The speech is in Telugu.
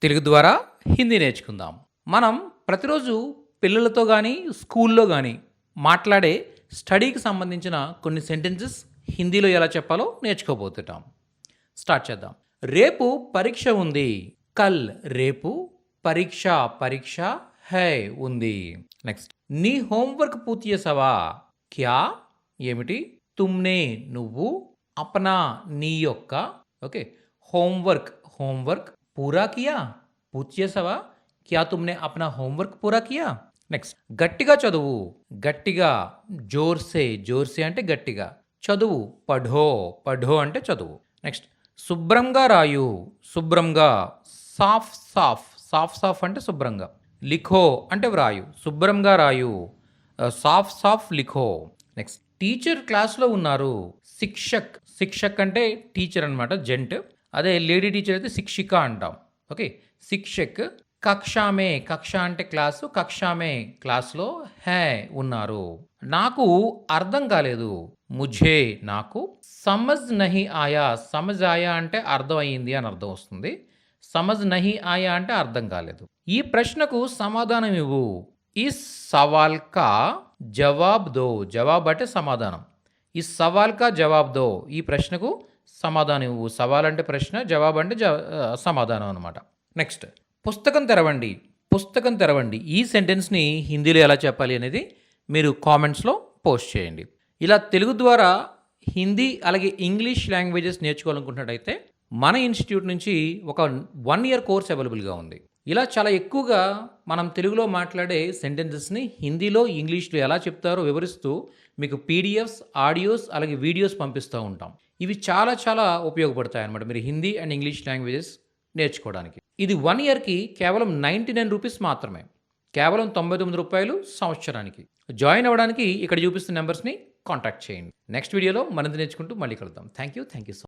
తెలుగు ద్వారా హిందీ నేర్చుకుందాం. మనం ప్రతిరోజు పిల్లలతో గానీ, స్కూల్లో గానీ మాట్లాడే స్టడీకి సంబంధించిన కొన్ని సెంటెన్సెస్ హిందీలో ఎలా చెప్పాలో నేర్చుకోబోతుంటాం. స్టార్ట్ చేద్దాం. రేపు పరీక్ష ఉంది. కల్ రేపు పరీక్ష హై ఉంది. నెక్స్ట్ నీ హోంవర్క్ పూర్తి చేసావా? క్యా ఏమిటి? తుమ్నే నువ్వు, అప్నా నీ యొక్క, ఓకే, హోంవర్క్ పూరా కియా పూర్తి చేసావా? క్యా తుమ్నే అప్నా హోంవర్క్ పూరా కియా? నెక్స్ట్ గట్టిగా చదువు. గట్టిగా జోర్సే అంటే గట్టిగా చదువు. పఢో అంటే చదువు. నెక్స్ట్ శుభ్రంగా రాయు. శుభ్రంగా సాఫ్ అంటే శుభ్రంగా. లిఖో అంటే వ్రాయు. శుభ్రంగా రాయు. సాఫ్ లిఖో. నెక్స్ట్ టీచర్ క్లాస్లో ఉన్నారు. శిక్షక్ అంటే టీచర్ అనమాట, జెంట్. అదే లేడీ టీచర్ అయితే శిక్షిక అంటాం. ఓకే, శిక్షక్. కక్ష అంటే క్లాసు. కక్షామే క్లాస్లో హై ఉన్నారు. నాకు అర్థం కాలేదు. ముఝే నాకు. సమజ్ నహి ఆయా అంటే అర్థం అయ్యింది అని అర్థం వస్తుంది. సమజ్ నహి ఆయా అంటే అర్థం కాలేదు. ఈ ప్రశ్నకు సమాధానం ఇవ్వు. ఈ సవాల్ కా జవాబ్ దో. జవాబ్ అంటే సమాధానం. ఈ సవాల్ కా జవాబ్ దో. ఈ ప్రశ్నకు సమాధానం ఇవ్వు. సవాల్ అంటే ప్రశ్న, జవాబు అంటే సమాధానం అనమాట. నెక్స్ట్ పుస్తకం తెరవండి. ఈ సెంటెన్స్ని హిందీలో ఎలా చెప్పాలి అనేది మీరు కామెంట్స్లో పోస్ట్ చేయండి. ఇలా తెలుగు ద్వారా హిందీ అలాగే ఇంగ్లీష్ లాంగ్వేజెస్ నేర్చుకోవాలనుకుంటున్నట్టయితే మన ఇన్స్టిట్యూట్ నుంచి ఒక 1 year కోర్స్ అవైలబుల్గా ఉంది. ఇలా చాలా ఎక్కువగా మనం తెలుగులో మాట్లాడే సెంటెన్సెస్ని హిందీలో, ఇంగ్లీష్లో ఎలా చెప్తారో వివరిస్తూ మీకు పీడిఎఫ్స్, ఆడియోస్ అలాగే వీడియోస్ పంపిస్తూ ఉంటాం. ఇవి చాలా చాలా ఉపయోగపడతాయి అన్నమాట మీరు హిందీ అండ్ ఇంగ్లీష్ లాంగ్వేజెస్ నేర్చుకోవడానికి. ఇది 1 yearకి కేవలం 99 రూపీస్ మాత్రమే. కేవలం 99 రూపాయలు సంవత్సరానికి. జాయిన్ అవ్వడానికి ఇక్కడ చూపిస్తున్న నెంబర్స్ని కాంటాక్ట్ చేయండి. నెక్స్ట్ వీడియోలో మరింత నేర్చుకుంటూ మళ్ళీ కలుద్దాం. Thank you so